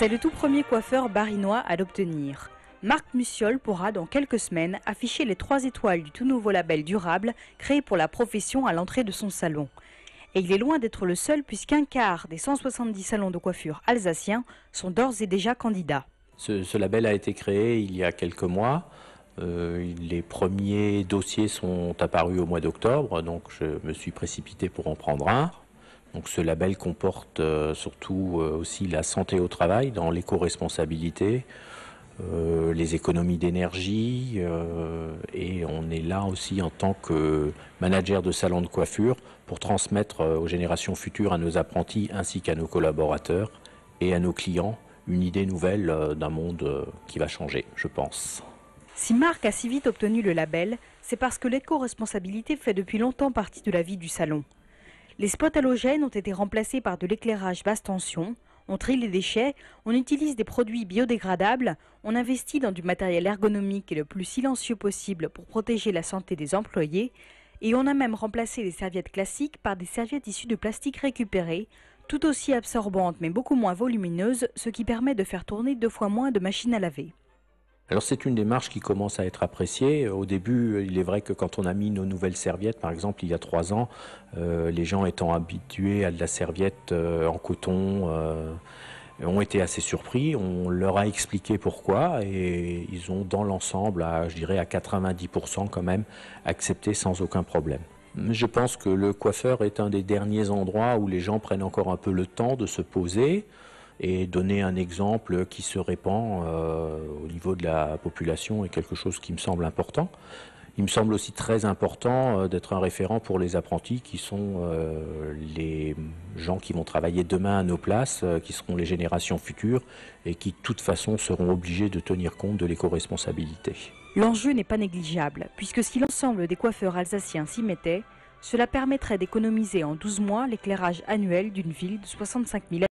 C'est le tout premier coiffeur barinois à l'obtenir. Marc Mussiol pourra dans quelques semaines afficher les 3 étoiles du tout nouveau label durable créé pour la profession à l'entrée de son salon. Et il est loin d'être le seul puisqu'un quart des 170 salons de coiffure alsaciens sont d'ores et déjà candidats. Ce label a été créé il y a quelques mois. Les premiers dossiers sont apparus au mois d'octobre, donc je me suis précipité pour en prendre un. Donc ce label comporte surtout aussi la santé au travail dans l'éco-responsabilité, les économies d'énergie et on est là aussi en tant que manager de salon de coiffure pour transmettre aux générations futures, à nos apprentis ainsi qu'à nos collaborateurs et à nos clients une idée nouvelle d'un monde qui va changer, je pense. Si Marc a si vite obtenu le label, c'est parce que l'éco-responsabilité fait depuis longtemps partie de la vie du salon. Les spots halogènes ont été remplacés par de l'éclairage basse tension, on trie les déchets, on utilise des produits biodégradables, on investit dans du matériel ergonomique et le plus silencieux possible pour protéger la santé des employés, et on a même remplacé les serviettes classiques par des serviettes issues de plastique récupéré, tout aussi absorbantes mais beaucoup moins volumineuses, ce qui permet de faire tourner 2 fois moins de machines à laver. Alors c'est une démarche qui commence à être appréciée. Au début, il est vrai que quand on a mis nos nouvelles serviettes, par exemple il y a 3 ans, les gens étant habitués à de la serviette en coton ont été assez surpris. On leur a expliqué pourquoi et ils ont dans l'ensemble, je dirais à 90% quand même, accepté sans aucun problème. Je pense que le coiffeur est un des derniers endroits où les gens prennent encore un peu le temps de se poser et donner un exemple qui se répand au niveau de la population est quelque chose qui me semble important. Il me semble aussi très important d'être un référent pour les apprentis qui sont les gens qui vont travailler demain à nos places, qui seront les générations futures et qui de toute façon seront obligés de tenir compte de l'éco-responsabilité. L'enjeu n'est pas négligeable, puisque si l'ensemble des coiffeurs alsaciens s'y mettaient, cela permettrait d'économiser en 12 mois l'éclairage annuel d'une ville de 65 000 habitants.